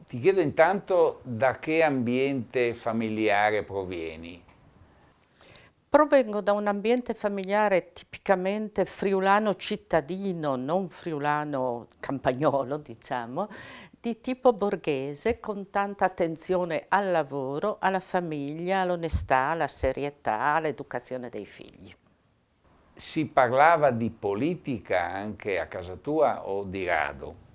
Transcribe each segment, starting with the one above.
Ti chiedo intanto da che ambiente familiare provieni. Provengo da un ambiente familiare tipicamente friulano cittadino, non friulano campagnolo, diciamo, di tipo borghese, con tanta attenzione al lavoro, alla famiglia, all'onestà, alla serietà, all'educazione dei figli. Si parlava di politica anche a casa tua o di rado?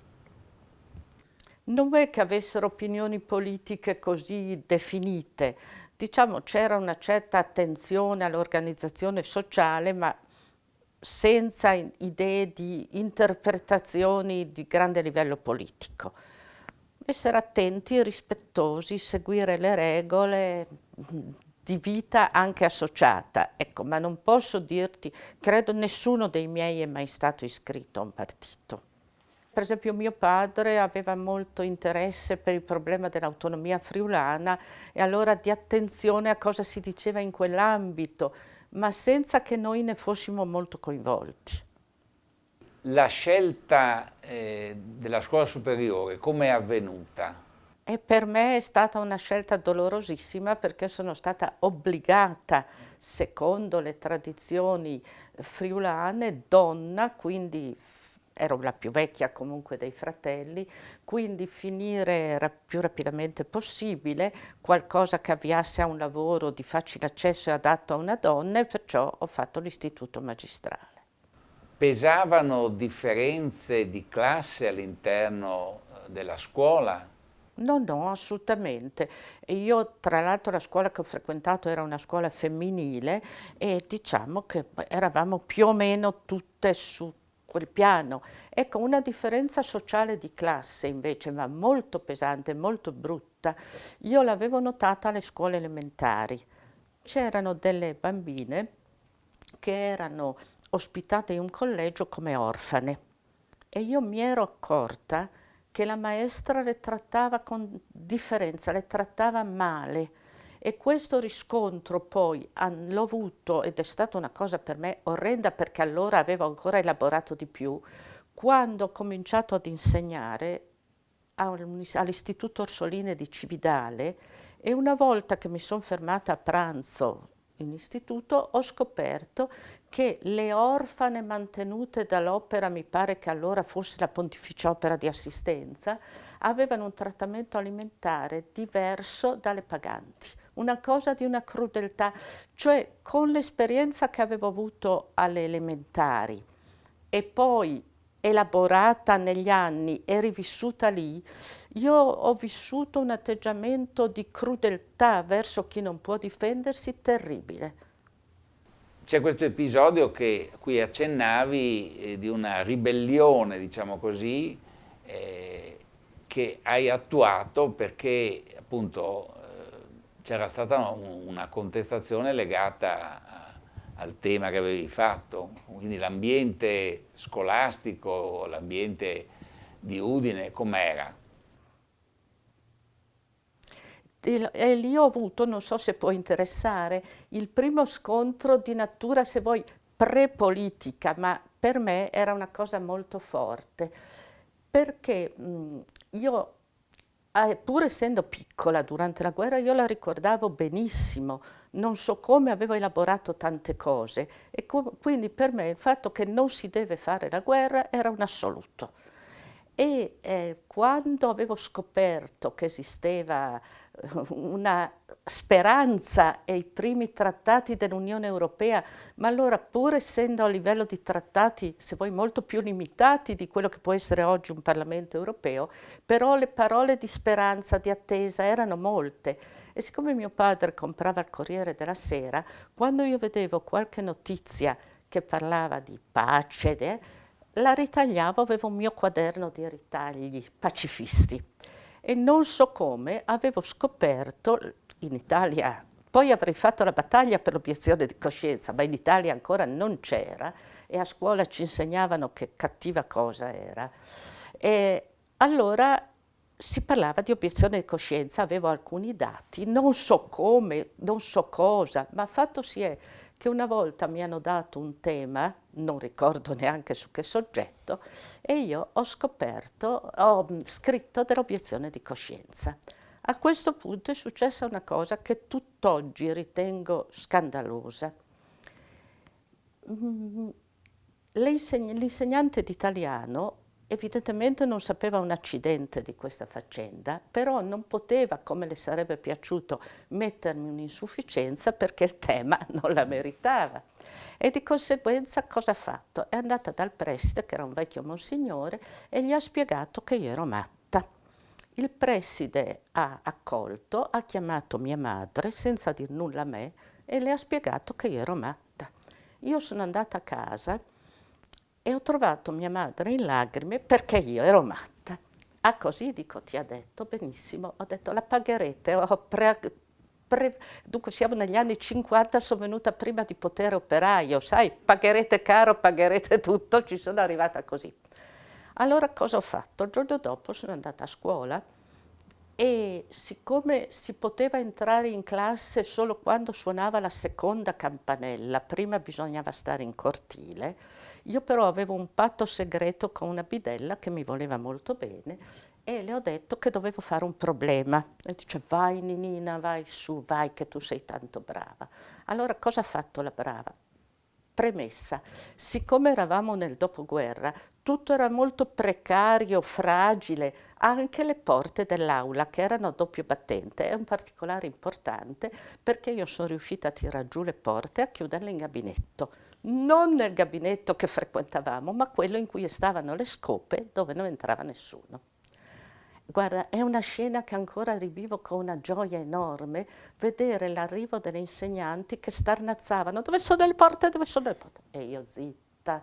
Non è che avessero opinioni politiche così definite, diciamo c'era una certa attenzione all'organizzazione sociale, ma senza idee di interpretazioni di grande livello politico. Essere attenti, rispettosi, seguire le regole di vita anche associata. Ecco, ma non posso dirti, credo nessuno dei miei è mai stato iscritto a un partito. Per esempio mio padre aveva molto interesse per il problema dell'autonomia friulana e allora di attenzione a cosa si diceva in quell'ambito, ma senza che noi ne fossimo molto coinvolti. La scelta della scuola superiore come è avvenuta? E per me è stata una scelta dolorosissima perché sono stata obbligata, secondo le tradizioni friulane, donna, quindi ero la più vecchia comunque dei fratelli, quindi finire più rapidamente possibile, qualcosa che avviasse a un lavoro di facile accesso e adatto a una donna, e perciò ho fatto l'istituto magistrale. Pesavano differenze di classe all'interno della scuola? No, no, assolutamente. E io, tra l'altro, la scuola che ho frequentato era una scuola femminile e diciamo che eravamo più o meno tutte su quel piano. Ecco, una differenza sociale di classe invece, ma molto pesante, molto brutta, io l'avevo notata alle scuole elementari. C'erano delle bambine che erano ospitate in un collegio come orfane e io mi ero accorta che la maestra le trattava con differenza, le trattava male, e questo riscontro poi l'ho avuto, ed è stata una cosa per me orrenda perché allora avevo ancora elaborato di più, quando ho cominciato ad insegnare all'Istituto Orsoline di Cividale, e una volta che mi sono fermata a pranzo in istituto ho scoperto che le orfane mantenute dall'opera, mi pare che allora fosse la Pontificia Opera di Assistenza, avevano un trattamento alimentare diverso dalle paganti. Una cosa di una crudeltà, cioè con l'esperienza che avevo avuto alle elementari e poi elaborata negli anni e rivissuta lì, io ho vissuto un atteggiamento di crudeltà verso chi non può difendersi terribile. C'è questo episodio a cui accennavi di una ribellione, diciamo così, che hai attuato perché appunto c'era stata una contestazione legata al tema che avevi fatto, quindi l'ambiente scolastico, l'ambiente di Udine, com'era? E lì ho avuto, non so se può interessare, il primo scontro di natura, se vuoi, pre-politica, ma per me era una cosa molto forte, perché io, pur essendo piccola durante la guerra, io la ricordavo benissimo, non so come avevo elaborato tante cose, e quindi per me il fatto che non si deve fare la guerra era un assoluto. E quando avevo scoperto che esisteva una speranza e i primi trattati dell'Unione Europea, ma allora pur essendo a livello di trattati, se vuoi, molto più limitati di quello che può essere oggi un Parlamento europeo, però le parole di speranza, di attesa erano molte. E siccome mio padre comprava il Corriere della Sera, quando io vedevo qualche notizia che parlava di pace, la ritagliavo, avevo un mio quaderno di ritagli pacifisti e non so come avevo scoperto in Italia, poi avrei fatto la battaglia per l'obiezione di coscienza, ma in Italia ancora non c'era e a scuola ci insegnavano che cattiva cosa era. E allora si parlava di obiezione di coscienza, avevo alcuni dati, non so come, non so cosa, ma fatto si è che una volta mi hanno dato un tema, non ricordo neanche su che soggetto, e io ho scritto dell'obiezione di coscienza. A questo punto è successa una cosa che tutt'oggi ritengo scandalosa. Mm, L'insegnante di italiano evidentemente non sapeva un accidente di questa faccenda, però non poteva, come le sarebbe piaciuto, mettermi un'insufficienza perché il tema non la meritava. E di conseguenza cosa ha fatto? È andata dal preside, che era un vecchio monsignore, e gli ha spiegato che io ero matta. Il preside ha accolto, ha chiamato mia madre senza dir nulla a me e le ha spiegato che io ero matta. Io sono andata a casa e ho trovato mia madre in lacrime perché io ero matta. Ah, così dico, ti ha detto, benissimo, ho detto la pagherete, dunque siamo negli anni 50, sono venuta prima di potere operaio, sai, pagherete caro, pagherete tutto, ci sono arrivata così. Allora cosa ho fatto? Il giorno dopo sono andata a scuola e siccome si poteva entrare in classe solo quando suonava la seconda campanella, prima bisognava stare in cortile, io però avevo un patto segreto con una bidella che mi voleva molto bene e le ho detto che dovevo fare un problema. E dice, vai Ninina, vai su, vai che tu sei tanto brava. Allora cosa ha fatto la brava? Premessa, siccome eravamo nel dopoguerra, tutto era molto precario, fragile, anche le porte dell'aula che erano a doppio battente, è un particolare importante perché io sono riuscita a tirar giù le porte e a chiuderle in gabinetto, non nel gabinetto che frequentavamo, ma quello in cui stavano le scope dove non entrava nessuno. Guarda, è una scena che ancora rivivo con una gioia enorme, vedere l'arrivo delle insegnanti che starnazzavano, dove sono le porte, dove sono le porte? E io zitta.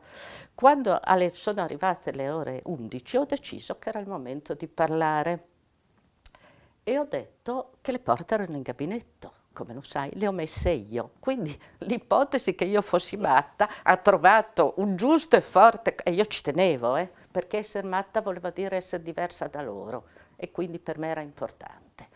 Quando sono arrivate le ore 11 ho deciso che era il momento di parlare e ho detto che le porte erano in gabinetto. Come lo sai, le ho messe io. Quindi l'ipotesi che io fossi matta ha trovato un giusto e forte, e io ci tenevo, perché essere matta voleva dire essere diversa da loro e quindi per me era importante.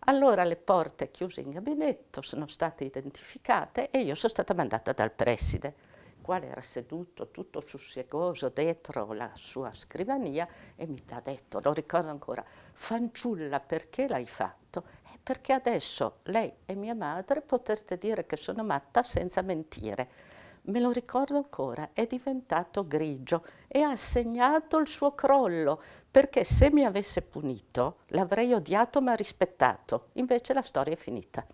Allora le porte chiuse in gabinetto sono state identificate e io sono stata mandata dal preside, il quale era seduto tutto sussiegoso dietro la sua scrivania e mi ha detto, lo ricordo ancora, fanciulla, perché l'hai fatto? Perché adesso lei e mia madre potrete dire che sono matta senza mentire. Me lo ricordo ancora, è diventato grigio e ha segnato il suo crollo, perché se mi avesse punito l'avrei odiato ma rispettato, invece la storia è finita.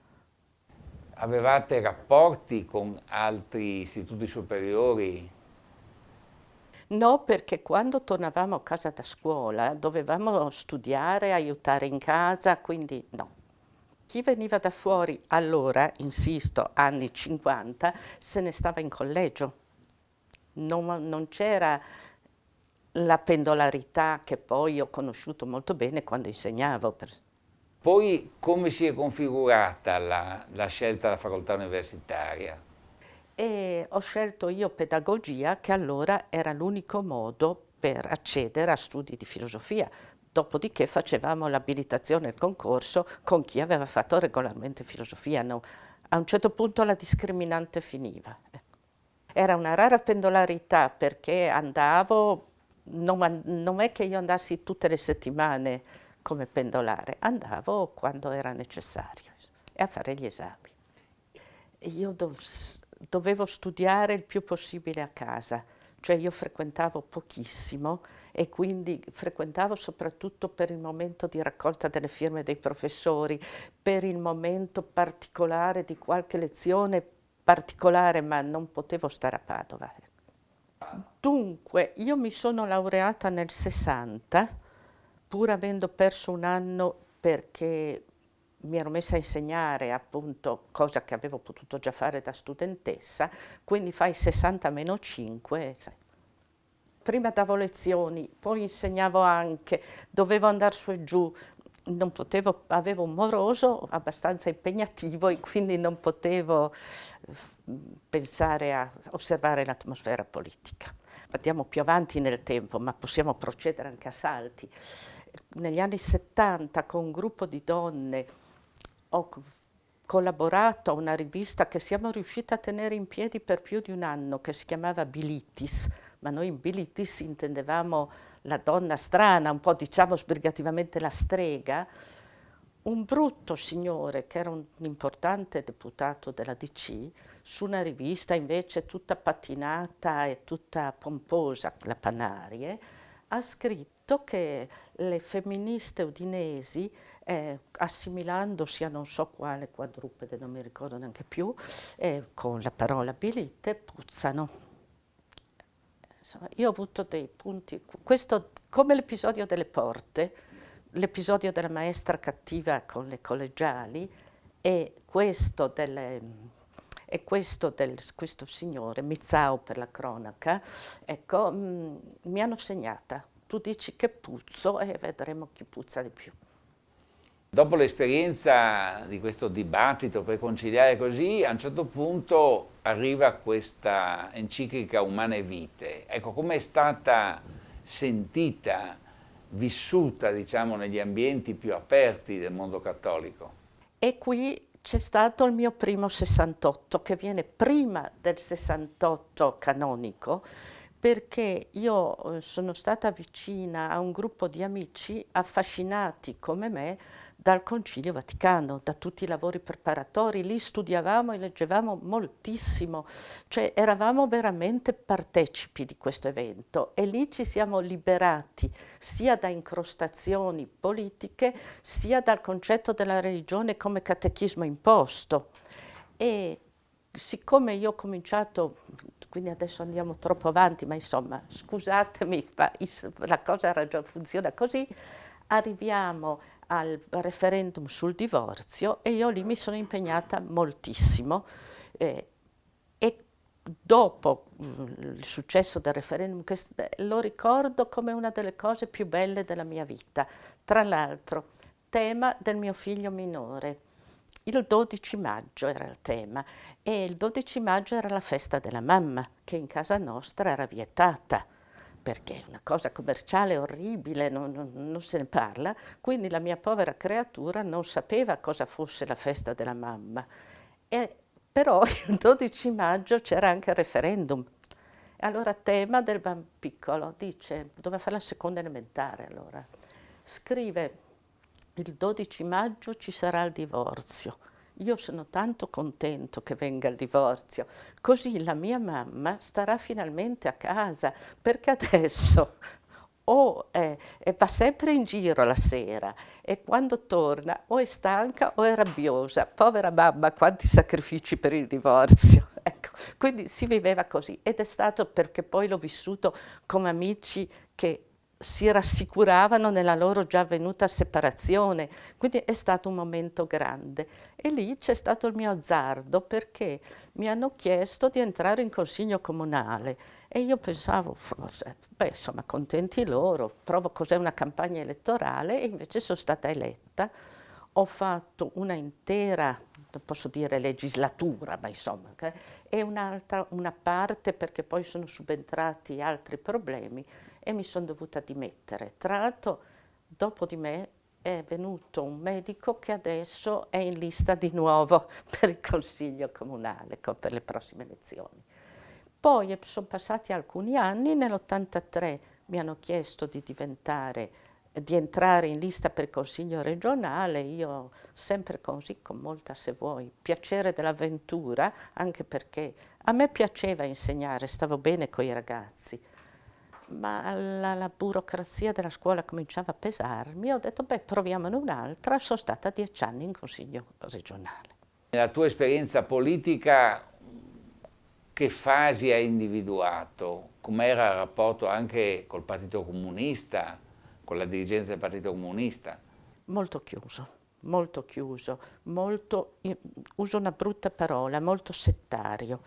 Avevate rapporti con altri istituti superiori? No, perché quando tornavamo a casa da scuola dovevamo studiare, aiutare in casa, quindi no. Chi veniva da fuori allora, insisto, anni 50, se ne stava in collegio. Non c'era la pendolarità che poi ho conosciuto molto bene quando insegnavo. Poi come si è configurata la scelta della facoltà universitaria? E ho scelto io pedagogia, che allora era l'unico modo per accedere a studi di filosofia. Dopodiché facevamo l'abilitazione e il concorso con chi aveva fatto regolarmente filosofia. No. A un certo punto la discriminante finiva. Ecco. Era una rara pendolarità perché andavo, non è che io andassi tutte le settimane come pendolare, andavo quando era necessario e a fare gli esami. Io dovevo studiare il più possibile a casa, cioè io frequentavo pochissimo e quindi frequentavo soprattutto per il momento di raccolta delle firme dei professori, per il momento particolare di qualche lezione particolare, ma non potevo stare a Padova. Dunque, io mi sono laureata nel 60, pur avendo perso un anno perché mi ero messa a insegnare, appunto, cosa che avevo potuto già fare da studentessa, quindi fai 60 meno 5, sai. Prima davo lezioni, poi insegnavo anche, dovevo andare su e giù, non potevo, avevo un moroso abbastanza impegnativo e quindi non potevo pensare a osservare l'atmosfera politica. Andiamo più avanti nel tempo, ma possiamo procedere anche a salti. negli anni 70 con un gruppo di donne ho collaborato a una rivista che siamo riusciti a tenere in piedi per più di un anno, che si chiamava Bilitis, ma noi in Bilitis intendevamo la donna strana, un po' diciamo sbrigativamente la strega. Un brutto signore che era un importante deputato della DC, su una rivista invece tutta patinata e tutta pomposa, la Panarie, ha scritto che le femministe udinesi, assimilandosi a non so quale quadrupede, non mi ricordo neanche più, con la parola bilite, puzzano. Insomma, io ho avuto dei punti, questo come l'episodio delle porte, l'episodio della maestra cattiva con le collegiali e questo questo signore, Mizzao per la cronaca, ecco, mi hanno segnata. Tu dici che puzzo e vedremo chi puzza di più. Dopo l'esperienza di questo dibattito per conciliare così, a un certo punto arriva questa enciclica Umane Vitae. Ecco, come è stata sentita, vissuta, diciamo, negli ambienti più aperti del mondo cattolico? E qui c'è stato il mio primo 68, che viene prima del 68 canonico, perché io sono stata vicina a un gruppo di amici affascinati come me dal Concilio Vaticano, da tutti i lavori preparatori. Lì studiavamo e leggevamo moltissimo, cioè eravamo veramente partecipi di questo evento e lì ci siamo liberati sia da incrostazioni politiche sia dal concetto della religione come catechismo imposto. E siccome io ho cominciato, quindi adesso andiamo troppo avanti, ma insomma, scusatemi, ma la cosa funziona così, arriviamo al referendum sul divorzio e io lì mi sono impegnata moltissimo e dopo il successo del referendum lo ricordo come una delle cose più belle della mia vita. Tra l'altro, tema del mio figlio minore. Il 12 maggio era il tema e il 12 maggio era la festa della mamma, che in casa nostra era vietata, perché è una cosa commerciale orribile, non se ne parla, quindi la mia povera creatura non sapeva cosa fosse la festa della mamma. Però il 12 maggio c'era anche il referendum. Allora, tema del piccolo, dice, doveva fare la seconda elementare allora, scrive: il 12 maggio ci sarà il divorzio. Io sono tanto contento che venga il divorzio, così la mia mamma starà finalmente a casa, perché adesso va sempre in giro la sera e quando torna o è stanca o è rabbiosa. Povera mamma, quanti sacrifici per il divorzio. Ecco, quindi si viveva così ed è stato perché poi l'ho vissuto come amici che si rassicuravano nella loro già avvenuta separazione, quindi è stato un momento grande. E lì c'è stato il mio azzardo perché mi hanno chiesto di entrare in consiglio comunale e io pensavo, beh, insomma, contenti loro, provo cos'è una campagna elettorale e invece sono stata eletta. Ho fatto una intera, non posso dire legislatura, ma insomma, e una parte perché poi sono subentrati altri problemi e mi sono dovuta dimettere. Tra l'altro, dopo di me è venuto un medico che adesso è in lista di nuovo per il consiglio comunale, per le prossime elezioni. Poi sono passati alcuni anni, nell'83 mi hanno chiesto di entrare in lista per il consiglio regionale, io sempre così, con molta, se vuoi, piacere dell'avventura, anche perché a me piaceva insegnare, stavo bene con i ragazzi, ma la burocrazia della scuola cominciava a pesarmi, ho detto, beh, proviamone un'altra, sono stata 10 anni in consiglio regionale. Nella tua esperienza politica, che fasi hai individuato? Com'era il rapporto anche col Partito Comunista, con la dirigenza del Partito Comunista? Molto chiuso, uso una brutta parola, molto settario.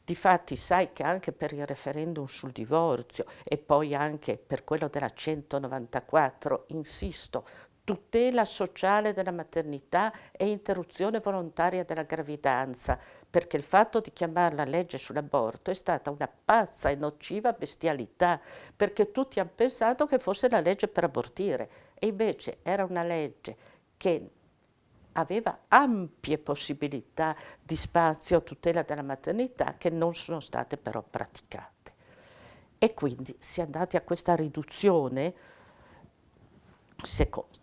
Difatti sai che anche per il referendum sul divorzio e poi anche per quello della 194, insisto, tutela sociale della maternità e interruzione volontaria della gravidanza, perché il fatto di chiamarla legge sull'aborto è stata una pazza e nociva bestialità, perché tutti hanno pensato che fosse la legge per abortire e invece era una legge che aveva ampie possibilità di spazio a tutela della maternità che non sono state però praticate. E quindi si è andati a questa riduzione,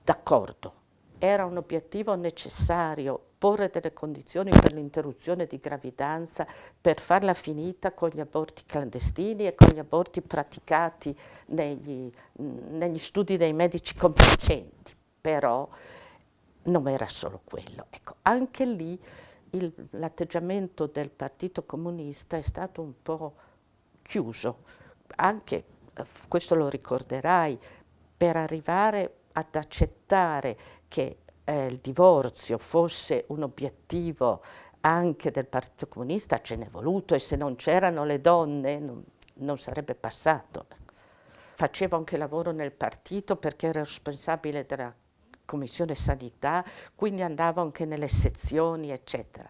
d'accordo, era un obiettivo necessario porre delle condizioni per l'interruzione di gravidanza per farla finita con gli aborti clandestini e con gli aborti praticati negli studi dei medici compiacenti, però non era solo quello. Ecco, anche lì l'atteggiamento del Partito Comunista è stato un po' chiuso, anche, questo lo ricorderai, per arrivare ad accettare che il divorzio fosse un obiettivo anche del Partito Comunista ce n'è voluto, e se non c'erano le donne non sarebbe passato. Facevo anche lavoro nel partito perché ero responsabile della Commissione Sanità, quindi andavo anche nelle sezioni, eccetera.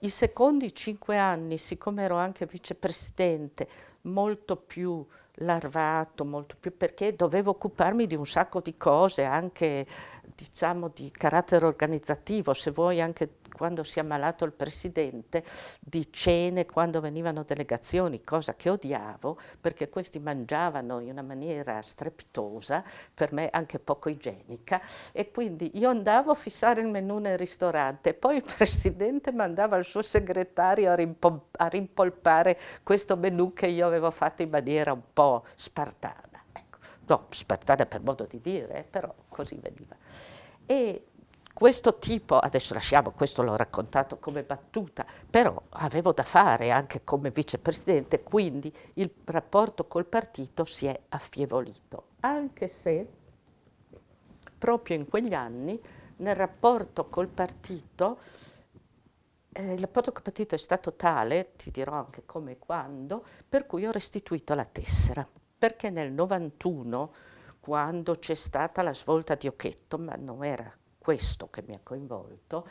I secondi 5 anni, siccome ero anche vicepresidente, molto più larvato, molto più, perché dovevo occuparmi di un sacco di cose, anche diciamo di carattere organizzativo, se vuoi anche quando si è ammalato il presidente, di cene quando venivano delegazioni, cosa che odiavo perché questi mangiavano in una maniera strepitosa, per me anche poco igienica, e quindi io andavo a fissare il menù nel ristorante, poi il presidente mandava il suo segretario a rimpolpare questo menù che io avevo fatto in maniera un po' spartana, ecco. No, spartana per modo di dire, però così veniva. E questo tipo, adesso lasciamo, questo l'ho raccontato come battuta, però avevo da fare anche come vicepresidente, quindi il rapporto col partito si è affievolito, anche se proprio in quegli anni nel rapporto col partito, il rapporto col partito è stato tale, ti dirò anche come e quando, per cui ho restituito la tessera, perché nel 91, quando c'è stata la svolta di Occhetto, ma non era questo che mi ha coinvolto,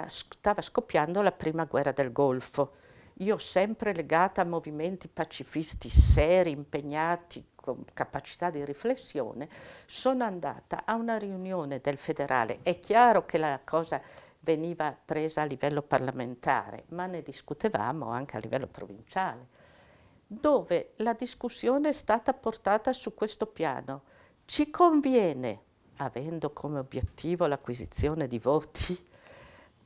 stava scoppiando la prima guerra del Golfo. Io sempre legata a movimenti pacifisti seri, impegnati, con capacità di riflessione, sono andata a una riunione del federale. È chiaro che la cosa veniva presa a livello parlamentare, ma ne discutevamo anche a livello provinciale, dove la discussione è stata portata su questo piano. Ci conviene, avendo come obiettivo l'acquisizione di voti,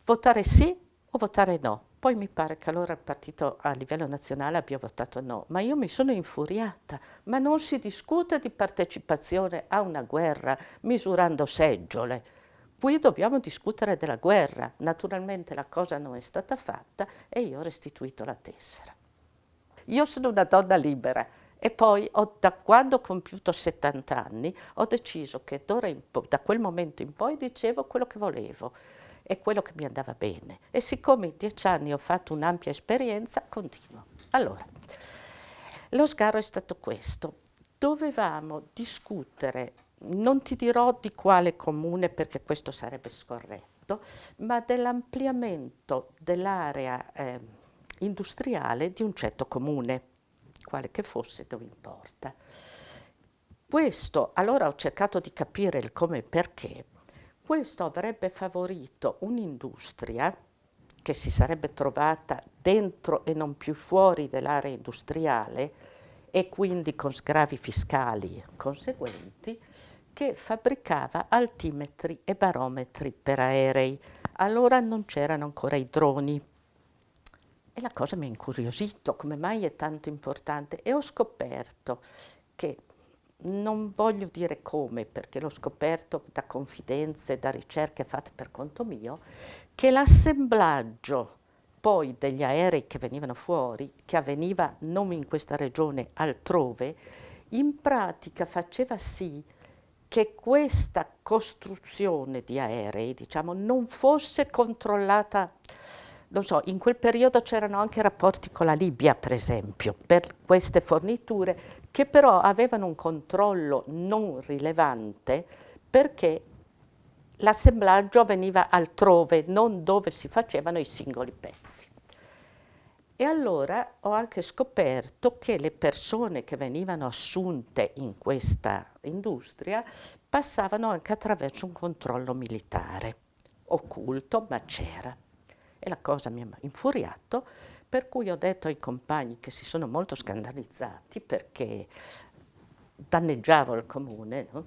votare sì o votare no? Poi mi pare che allora il partito a livello nazionale abbia votato no, ma io mi sono infuriata. Ma non si discute di partecipazione a una guerra misurando seggiole. Qui dobbiamo discutere della guerra. Naturalmente la cosa non è stata fatta e io ho restituito la tessera. Io sono una donna libera e poi da quando ho compiuto 70 anni ho deciso che da quel momento in poi dicevo quello che volevo e quello che mi andava bene. E siccome in 10 anni ho fatto un'ampia esperienza, continuo. Allora, lo sgarro è stato questo. Dovevamo discutere, non ti dirò di quale comune perché questo sarebbe scorretto, ma dell'ampliamento dell'area industriale di un ceto comune, quale che fosse, non importa. Questo, allora ho cercato di capire il come e perché. Questo avrebbe favorito un'industria che si sarebbe trovata dentro e non più fuori dell'area industriale e quindi con sgravi fiscali conseguenti, che fabbricava altimetri e barometri per aerei. Allora non c'erano ancora i droni. E la cosa mi ha incuriosito, come mai è tanto importante, e ho scoperto che, non voglio dire come, perché l'ho scoperto da confidenze, da ricerche fatte per conto mio, che l'assemblaggio poi degli aerei che venivano fuori, che avveniva non in questa regione, altrove, in pratica faceva sì che questa costruzione di aerei, diciamo, non fosse controllata. Non so, in quel periodo c'erano anche rapporti con la Libia, per esempio, per queste forniture, che però avevano un controllo non rilevante perché l'assemblaggio avveniva altrove, non dove si facevano i singoli pezzi. E allora ho anche scoperto che le persone che venivano assunte in questa industria passavano anche attraverso un controllo militare, occulto, ma c'era. E la cosa mi ha infuriato, per cui ho detto ai compagni, che si sono molto scandalizzati perché danneggiavo il comune, no?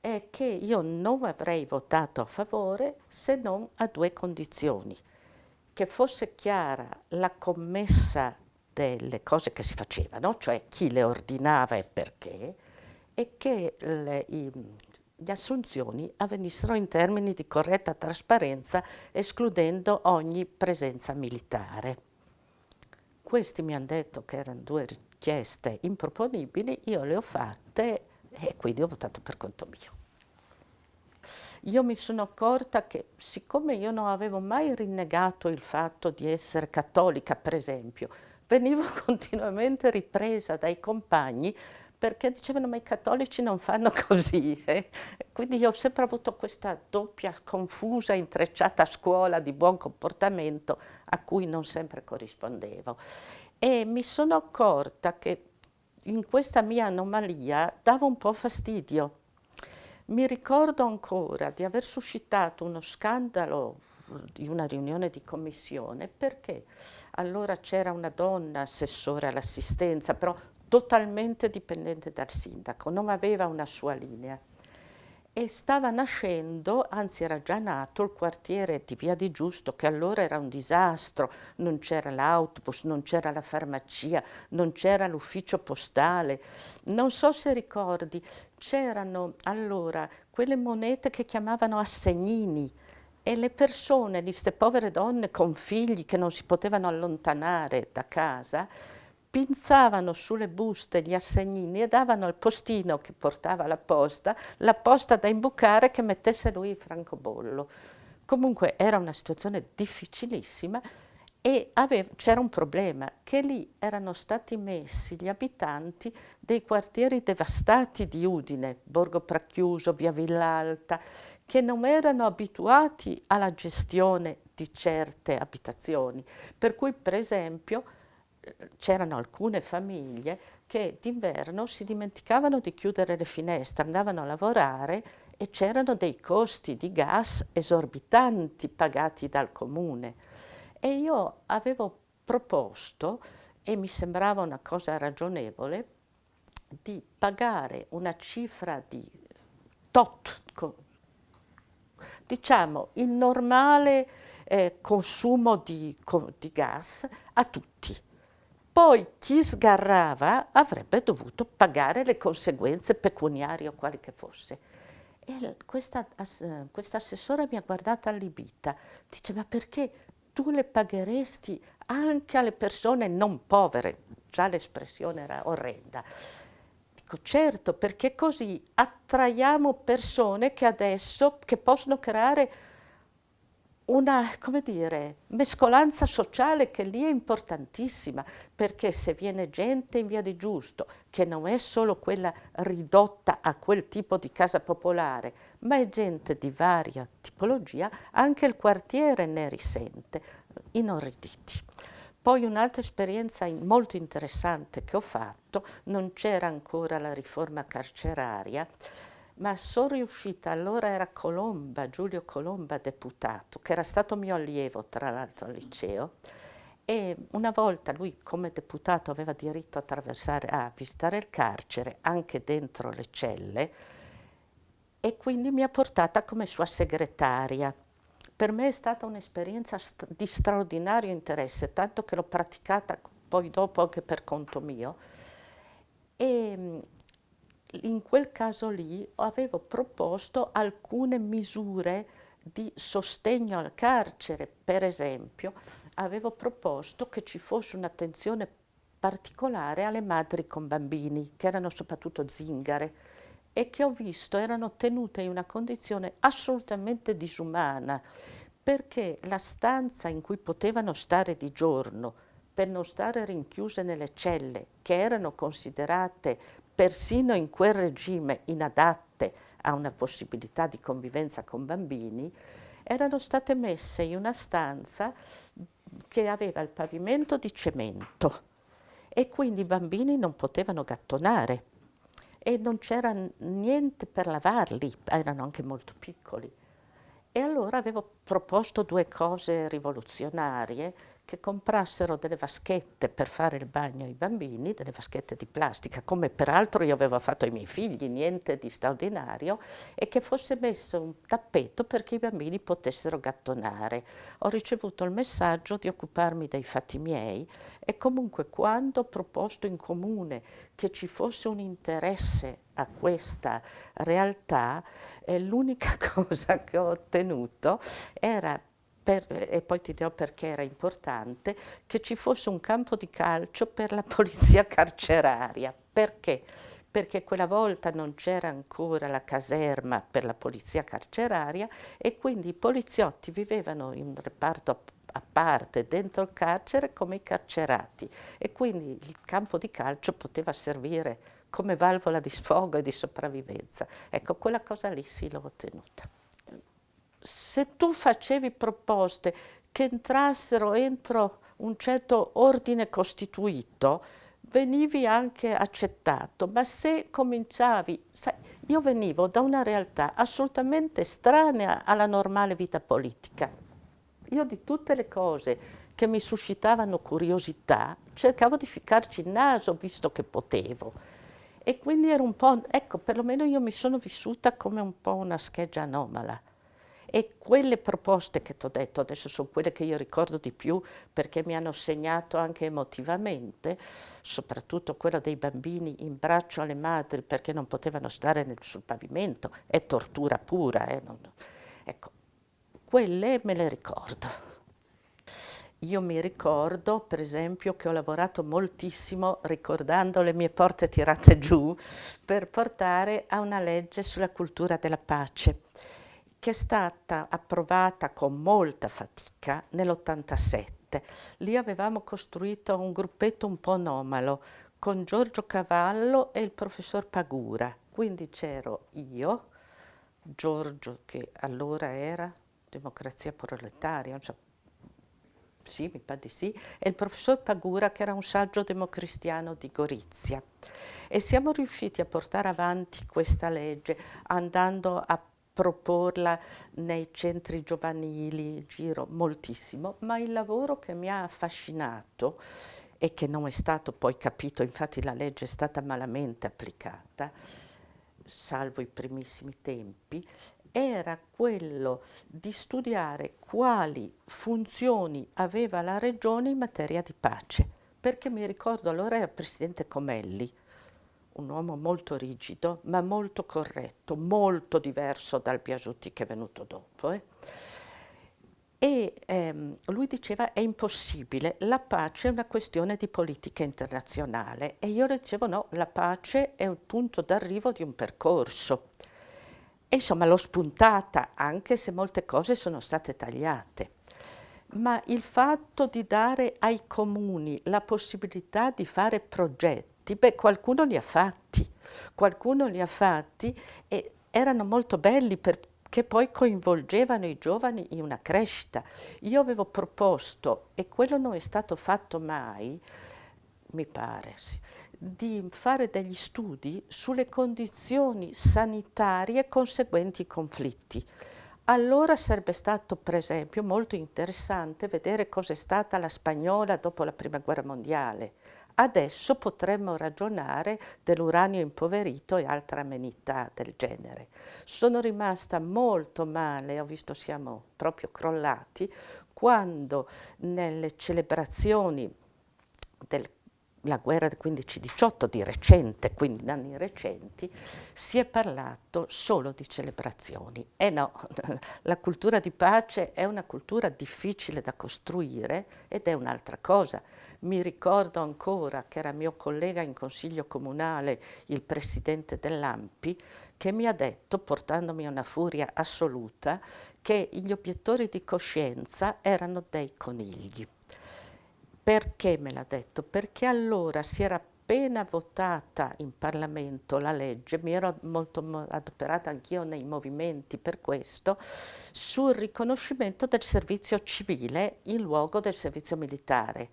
È che io non avrei votato a favore se non a due condizioni: che fosse chiara la commessa delle cose che si facevano, cioè chi le ordinava e perché, e che le assunzioni avvenissero in termini di corretta trasparenza, escludendo ogni presenza militare. Questi mi hanno detto che erano due richieste improponibili, io le ho fatte e quindi ho votato per conto mio. Io mi sono accorta che, siccome io non avevo mai rinnegato il fatto di essere cattolica, per esempio, venivo continuamente ripresa dai compagni perché dicevano: ma i cattolici non fanno così. Quindi io ho sempre avuto questa doppia, confusa, intrecciata scuola di buon comportamento a cui non sempre corrispondevo. E mi sono accorta che in questa mia anomalia davo un po' fastidio. Mi ricordo ancora di aver suscitato uno scandalo in una riunione di commissione, perché allora c'era una donna assessore all'assistenza, però totalmente dipendente dal sindaco, non aveva una sua linea. E stava nascendo, anzi era già nato, il quartiere di Via di Giusto, che allora era un disastro: non c'era l'autobus, non c'era la farmacia, non c'era l'ufficio postale. Non so se ricordi, c'erano allora quelle monete che chiamavano assegnini, e le persone, di queste povere donne con figli che non si potevano allontanare da casa, pinzavano sulle buste gli assegnini e davano al postino che portava la posta da imbucare, che mettesse lui il francobollo. Comunque era una situazione difficilissima, e c'era un problema: che lì erano stati messi gli abitanti dei quartieri devastati di Udine, Borgo Pracchiuso, Via Villalta, che non erano abituati alla gestione di certe abitazioni. Per cui, per esempio, c'erano alcune famiglie che d'inverno si dimenticavano di chiudere le finestre, andavano a lavorare e c'erano dei costi di gas esorbitanti pagati dal comune. E io avevo proposto, e mi sembrava una cosa ragionevole, di pagare una cifra di tot, diciamo il normale consumo di gas a tutti. Poi chi sgarrava avrebbe dovuto pagare le conseguenze pecuniarie o quali che fosse. E questa assessora mi ha guardata allibita, dice: ma perché tu le pagheresti anche alle persone non povere? Già l'espressione era orrenda. Dico: certo, perché così attraiamo persone che adesso che possono creare una, come dire, mescolanza sociale, che lì è importantissima, perché se viene gente in Via di Giusto, che non è solo quella ridotta a quel tipo di casa popolare, ma è gente di varia tipologia, anche il quartiere ne risente, inorriditi. Poi un'altra esperienza molto interessante che ho fatto: non c'era ancora la riforma carceraria, ma sono riuscita, allora era Colomba, Giulio Colomba deputato, che era stato mio allievo tra l'altro al liceo, e una volta lui come deputato aveva diritto a visitare il carcere anche dentro le celle, e quindi mi ha portata come sua segretaria. Per me è stata un'esperienza di straordinario interesse, tanto che l'ho praticata poi dopo anche per conto mio. E in quel caso lì avevo proposto alcune misure di sostegno al carcere. Per esempio, avevo proposto che ci fosse un'attenzione particolare alle madri con bambini, che erano soprattutto zingare, e che ho visto erano tenute in una condizione assolutamente disumana, perché la stanza in cui potevano stare di giorno, per non stare rinchiuse nelle celle, che erano considerate persino in quel regime inadatte a una possibilità di convivenza con bambini, erano state messe in una stanza che aveva il pavimento di cemento e quindi i bambini non potevano gattonare e non c'era niente per lavarli, erano anche molto piccoli. E allora avevo proposto due cose rivoluzionarie, che comprassero delle vaschette per fare il bagno ai bambini, delle vaschette di plastica, come peraltro io avevo fatto ai miei figli, niente di straordinario, e che fosse messo un tappeto perché i bambini potessero gattonare. Ho ricevuto il messaggio di occuparmi dei fatti miei e comunque quando ho proposto in comune che ci fosse un interesse a questa realtà, l'unica cosa che ho ottenuto era, e poi ti dirò perché era importante, che ci fosse un campo di calcio per la polizia carceraria. Perché? Perché quella volta non c'era ancora la caserma per la polizia carceraria e quindi i poliziotti vivevano in un reparto a parte dentro il carcere come i carcerati e quindi il campo di calcio poteva servire come valvola di sfogo e di sopravvivenza. Ecco, quella cosa lì sì l'ho ottenuta. Se tu facevi proposte che entrassero entro un certo ordine costituito, venivi anche accettato, ma se cominciavi, sai, io venivo da una realtà assolutamente estranea alla normale vita politica. Io di tutte le cose che mi suscitavano curiosità cercavo di ficcarci il naso visto che potevo. E quindi ero un po', ecco, perlomeno io mi sono vissuta come un po' una scheggia anomala. E quelle proposte che ti ho detto adesso sono quelle che io ricordo di più perché mi hanno segnato anche emotivamente, soprattutto quella dei bambini in braccio alle madri perché non potevano stare sul pavimento, è tortura pura. Ecco, quelle me le ricordo. Io mi ricordo, per esempio, che ho lavorato moltissimo ricordando le mie porte tirate giù per portare a una legge sulla cultura della pace, che è stata approvata con molta fatica nell'87. Lì avevamo costruito un gruppetto un po' anomalo con Giorgio Cavallo e il professor Pagura. Quindi c'ero io, Giorgio che allora era Democrazia Proletaria, non so, sì, mi pare di sì, e il professor Pagura che era un saggio democristiano di Gorizia. E siamo riusciti a portare avanti questa legge andando a proporla nei centri giovanili, giro moltissimo, ma il lavoro che mi ha affascinato e che non è stato poi capito, infatti la legge è stata malamente applicata, salvo i primissimi tempi, era quello di studiare quali funzioni aveva la Regione in materia di pace, perché mi ricordo allora era il presidente Comelli, un uomo molto rigido ma molto corretto, molto diverso dal Biasutti che è venuto dopo. Lui diceva è impossibile, la pace è una questione di politica internazionale e io le dicevo no, la pace è un punto d'arrivo di un percorso. E insomma l'ho spuntata anche se molte cose sono state tagliate. Ma il fatto di dare ai comuni la possibilità di fare progetti, beh, qualcuno li ha fatti e erano molto belli perché poi coinvolgevano i giovani in una crescita. Io avevo proposto, e quello non è stato fatto mai, mi pare, sì, di fare degli studi sulle condizioni sanitarie conseguenti ai conflitti. Allora sarebbe stato, per esempio, molto interessante vedere cos'è stata la spagnola dopo la Prima Guerra Mondiale. Adesso potremmo ragionare dell'uranio impoverito e altre amenità del genere. Sono rimasta molto male, ho visto siamo proprio crollati, quando nelle celebrazioni della guerra del 15-18 di recente, quindi in anni recenti, si è parlato solo di celebrazioni. E no, la cultura di pace è una cultura difficile da costruire ed è un'altra cosa. Mi ricordo ancora che era mio collega in consiglio comunale, il presidente dell'ANPI, che mi ha detto, portandomi a una furia assoluta, che gli obiettori di coscienza erano dei conigli. Perché me l'ha detto? Perché allora si era appena votata in Parlamento la legge, mi ero molto adoperata anch'io nei movimenti per questo, sul riconoscimento del servizio civile in luogo del servizio militare.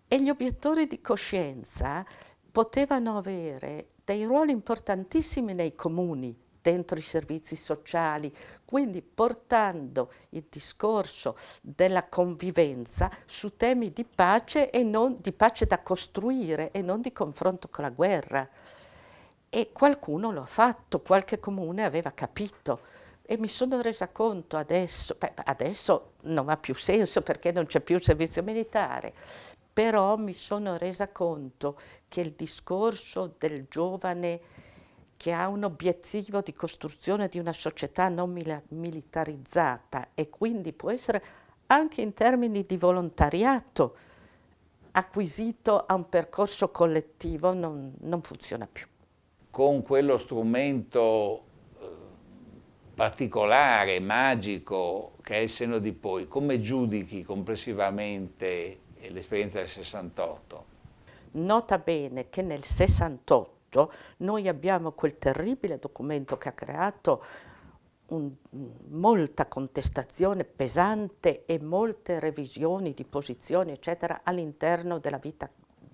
E gli obiettori di coscienza potevano avere dei ruoli importantissimi nei comuni, dentro i servizi sociali, quindi portando il discorso della convivenza su temi di pace e non di pace da costruire e non di confronto con la guerra. E qualcuno lo ha fatto, qualche comune aveva capito. E mi sono resa conto adesso non ha più senso perché non c'è più il servizio militare, però mi sono resa conto che il discorso del giovane che ha un obiettivo di costruzione di una società non militarizzata e quindi può essere anche in termini di volontariato acquisito a un percorso collettivo non funziona più. Con quello strumento particolare, magico, che è il senno di poi, come giudichi complessivamente l'esperienza del 68? Nota bene che nel 68 noi abbiamo quel terribile documento che ha creato molta contestazione pesante e molte revisioni di posizioni, eccetera, all'interno della vita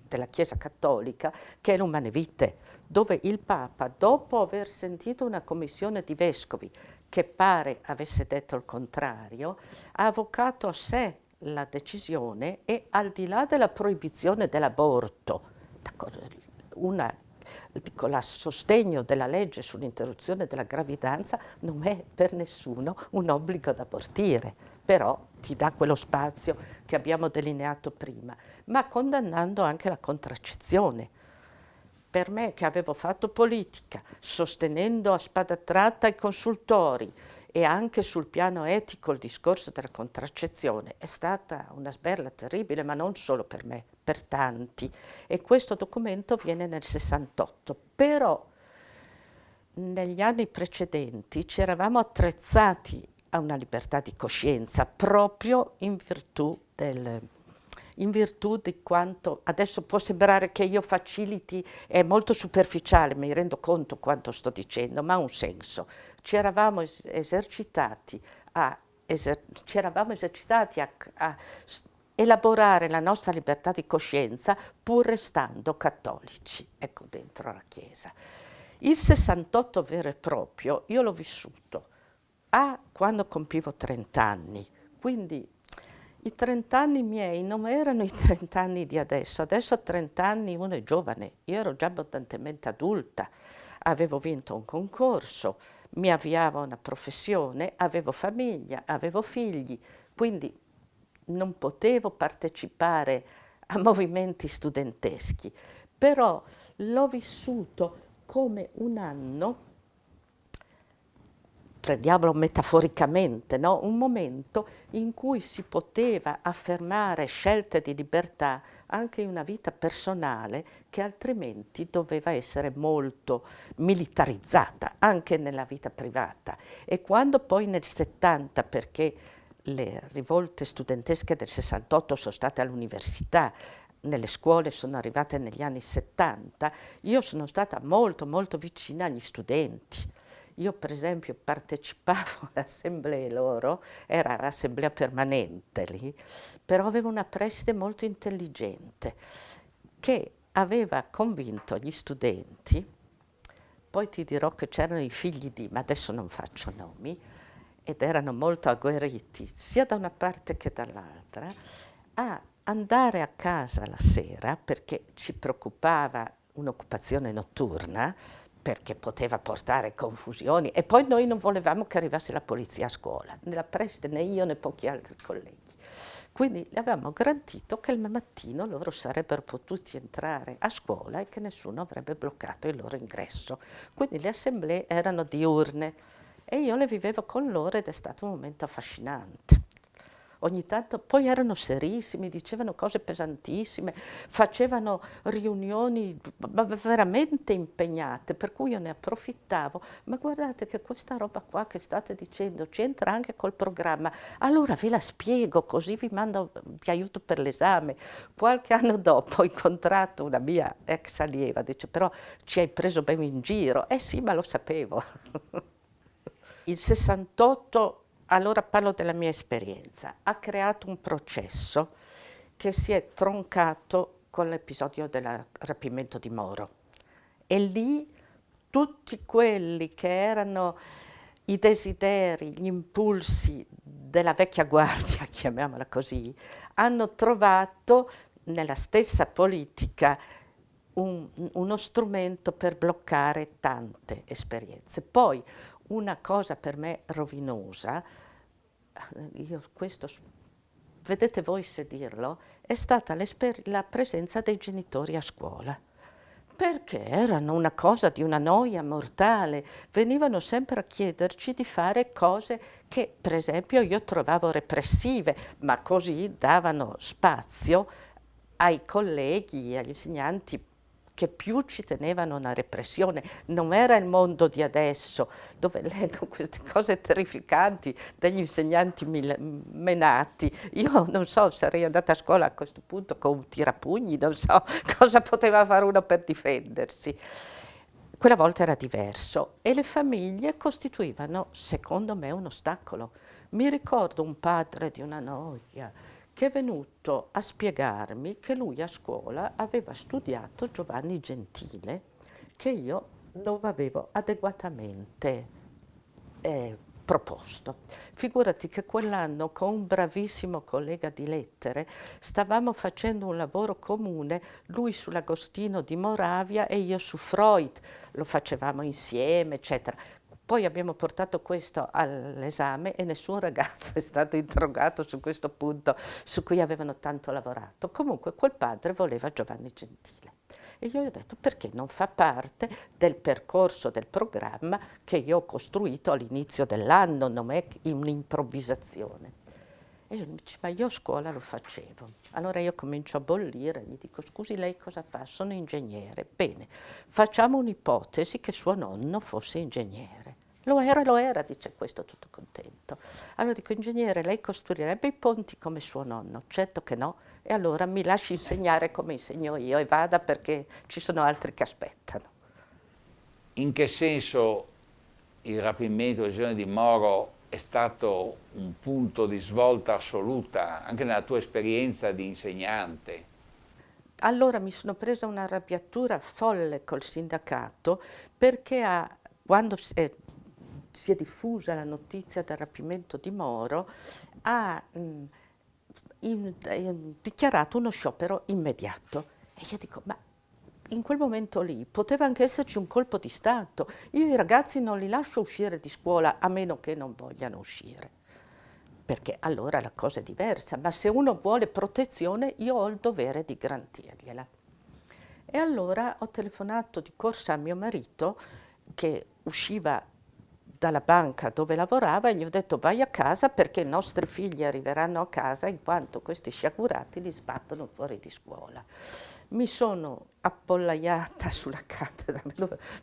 della Chiesa Cattolica, che è l'Umane Vitae, dove il Papa, dopo aver sentito una commissione di vescovi che pare avesse detto il contrario, ha avvocato a sé la decisione e al di là della proibizione dell'aborto, il sostegno della legge sull'interruzione della gravidanza non è per nessuno un obbligo da abortire, però ti dà quello spazio che abbiamo delineato prima, ma condannando anche la contraccezione. Per me, che avevo fatto politica, sostenendo a spada tratta i consultori e anche sul piano etico il discorso della contraccezione, è stata una sberla terribile, ma non solo per me, per tanti. E questo documento viene nel 68. Però negli anni precedenti ci eravamo attrezzati a una libertà di coscienza proprio in virtù di quanto, adesso può sembrare che io faciliti, è molto superficiale, mi rendo conto quanto sto dicendo, ma ha un senso. Ci eravamo esercitati a elaborare la nostra libertà di coscienza pur restando cattolici, ecco, dentro la Chiesa. Il 68 vero e proprio io l'ho vissuto quando compivo 30 anni, quindi i 30 anni miei non erano i 30 anni di adesso a 30 anni uno è giovane, io ero già abbondantemente adulta, avevo vinto un concorso, mi avviavo a una professione, avevo famiglia, avevo figli, quindi non potevo partecipare a movimenti studenteschi, però l'ho vissuto come un anno, prendiamolo metaforicamente, no? Un momento in cui si poteva affermare scelte di libertà anche in una vita personale che altrimenti doveva essere molto militarizzata, anche nella vita privata. E quando poi nel 70, perché le rivolte studentesche del 68 sono state all'università, nelle scuole sono arrivate negli anni 70, io sono stata molto molto vicina agli studenti. Io per esempio partecipavo all'assemblea loro, era l'assemblea permanente lì, però avevo una preside molto intelligente che aveva convinto gli studenti, poi ti dirò che c'erano i figli ma adesso non faccio nomi, ed erano molto agguerriti sia da una parte che dall'altra, a andare a casa la sera perché ci preoccupava un'occupazione notturna, perché poteva portare confusioni e poi noi non volevamo che arrivasse la polizia a scuola, né la preside né io né pochi altri colleghi. Quindi le avevamo garantito che il mattino loro sarebbero potuti entrare a scuola e che nessuno avrebbe bloccato il loro ingresso. Quindi le assemblee erano diurne e io le vivevo con loro ed è stato un momento affascinante. ogni tanto, poi erano serissimi, dicevano cose pesantissime, facevano riunioni veramente impegnate, per cui io ne approfittavo, ma guardate che questa roba qua che state dicendo c'entra anche col programma, allora ve la spiego così vi aiuto per l'esame. Qualche anno dopo ho incontrato una mia ex allieva, dice però ci hai preso ben in giro, eh sì ma lo sapevo. Il 68, allora parlo della mia esperienza, ha creato un processo che si è troncato con l'episodio del rapimento di Moro. E lì tutti quelli che erano i desideri, gli impulsi della vecchia guardia, chiamiamola così, hanno trovato nella stessa politica uno strumento per bloccare tante esperienze. Poi una cosa per me rovinosa, vedete voi se dirlo, è stata la presenza dei genitori a scuola, perché erano una cosa di una noia mortale, venivano sempre a chiederci di fare cose che per esempio io trovavo repressive, ma così davano spazio ai colleghi, agli insegnanti che più ci tenevano una repressione. Non era il mondo di adesso, dove leggo queste cose terrificanti degli insegnanti menati. Io non so, sarei andata a scuola a questo punto con un tirapugni, non so cosa poteva fare uno per difendersi. Quella volta era diverso e le famiglie costituivano, secondo me, un ostacolo. Mi ricordo un padre di una noia che è venuto a spiegarmi che lui a scuola aveva studiato Giovanni Gentile, che io non avevo adeguatamente proposto. Figurati che quell'anno con un bravissimo collega di lettere stavamo facendo un lavoro comune, lui sull'Agostino di Moravia e io su Freud, lo facevamo insieme, eccetera. Poi abbiamo portato questo all'esame e nessun ragazzo è stato interrogato su questo punto su cui avevano tanto lavorato. Comunque quel padre voleva Giovanni Gentile. E io gli ho detto perché non fa parte del percorso del programma che io ho costruito all'inizio dell'anno, non è un'improvvisazione. E io mi dice, ma io a scuola lo facevo. Allora io comincio a bollire, gli dico, scusi lei cosa fa? Sono ingegnere. Bene, facciamo un'ipotesi che suo nonno fosse ingegnere. Lo era, dice questo tutto contento. Allora dico, ingegnere, lei costruirebbe i ponti come suo nonno? Certo che no. E allora mi lasci insegnare come insegno io e vada perché ci sono altri che aspettano. In che senso il rapimento del giorno di Moro è stato un punto di svolta assoluta anche nella tua esperienza di insegnante? Allora mi sono presa una arrabbiatura folle col sindacato perché quando si è diffusa la notizia del rapimento di Moro ha dichiarato uno sciopero immediato. E io dico, ma in quel momento lì poteva anche esserci un colpo di Stato. Io i ragazzi non li lascio uscire di scuola a meno che non vogliano uscire, perché allora la cosa è diversa, ma se uno vuole protezione io ho il dovere di garantirgliela. E allora ho telefonato di corsa a mio marito che usciva dalla banca dove lavorava e gli ho detto vai a casa perché i nostri figli arriveranno a casa in quanto questi sciagurati li sbattono fuori di scuola. Mi sono appollaiata sulla cattedra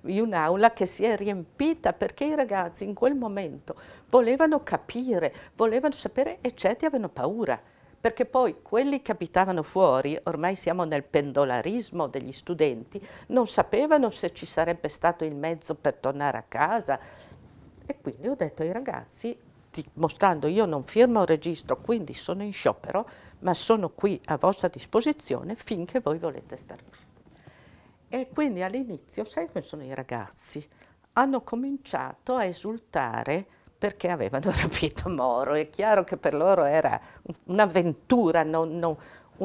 in un'aula che si è riempita perché i ragazzi in quel momento volevano capire, volevano sapere e certi avevano paura. Perché poi quelli che abitavano fuori, ormai siamo nel pendolarismo degli studenti, non sapevano se ci sarebbe stato il mezzo per tornare a casa. E quindi ho detto ai ragazzi, mostrando io non firmo il registro, quindi sono in sciopero, ma sono qui a vostra disposizione finché voi volete stare qui. E quindi all'inizio, sai come sono i ragazzi? Hanno cominciato a esultare perché avevano rapito Moro. È chiaro che per loro era un'avventura, un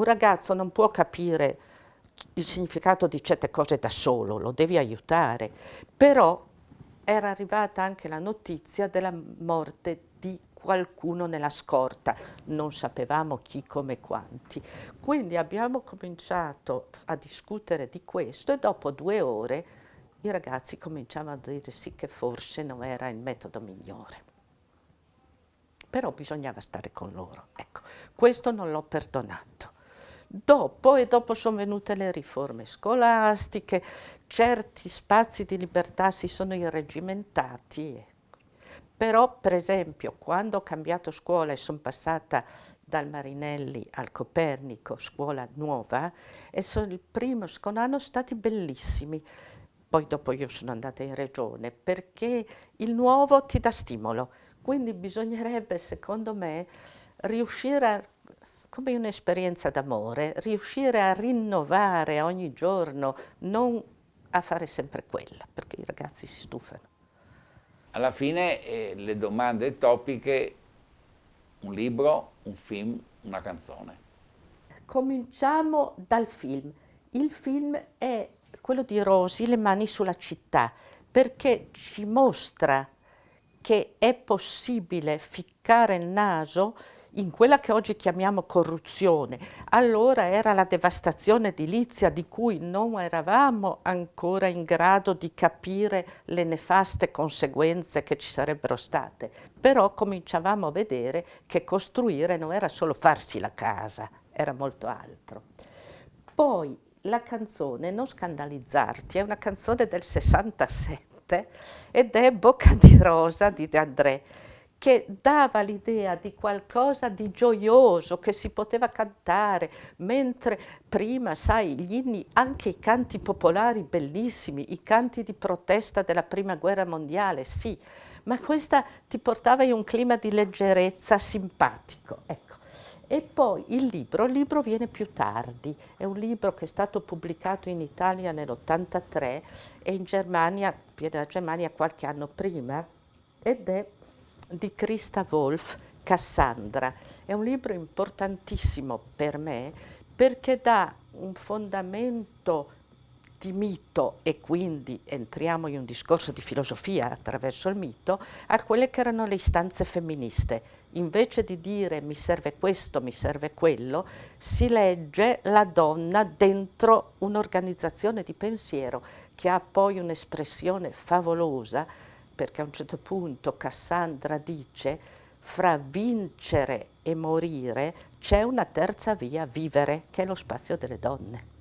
ragazzo non può capire il significato di certe cose da solo, lo devi aiutare. Però era arrivata anche la notizia della morte di qualcuno nella scorta, non sapevamo chi, come, quanti. Quindi abbiamo cominciato a discutere di questo e dopo 2 ore i ragazzi cominciavano a dire sì che forse non era il metodo migliore. però bisognava stare con loro. Ecco, questo non l'ho perdonato. Dopo sono venute le riforme scolastiche, certi spazi di libertà si sono irreggimentati, però per esempio quando ho cambiato scuola e sono passata dal Marinelli al Copernico, scuola nuova, e il primo e secondo anno sono stati bellissimi. Poi dopo io sono andata in regione perché il nuovo ti dà stimolo, quindi bisognerebbe secondo me riuscire a, come un'esperienza d'amore, riuscire a rinnovare ogni giorno, non a fare sempre quella, perché i ragazzi si stufano. Alla fine le domande topiche, un libro, un film, una canzone. Cominciamo dal film. Il film è quello di Rosi, Le mani sulla città, perché ci mostra che è possibile ficcare il naso in quella che oggi chiamiamo corruzione. Allora era la devastazione edilizia di cui non eravamo ancora in grado di capire le nefaste conseguenze che ci sarebbero state, però cominciavamo a vedere che costruire non era solo farsi la casa, era molto altro. Poi la canzone, Non scandalizzarti, è una canzone del 67 ed è Bocca di rosa di De André, che dava l'idea di qualcosa di gioioso che si poteva cantare, mentre prima, sai, gli inni, anche i canti popolari bellissimi, i canti di protesta della Prima Guerra Mondiale, sì, ma questa ti portava in un clima di leggerezza simpatico, ecco. E poi il libro viene più tardi, è un libro che è stato pubblicato in Italia nell'83 e in Germania, viene da Germania qualche anno prima, ed è di Christa Wolf, Cassandra. È un libro importantissimo per me perché dà un fondamento di mito, e quindi entriamo in un discorso di filosofia attraverso il mito, a quelle che erano le istanze femministe. Invece di dire mi serve questo, mi serve quello, si legge la donna dentro un'organizzazione di pensiero che ha poi un'espressione favolosa, perché a un certo punto Cassandra dice: fra vincere e morire c'è una terza via, vivere, che è lo spazio delle donne.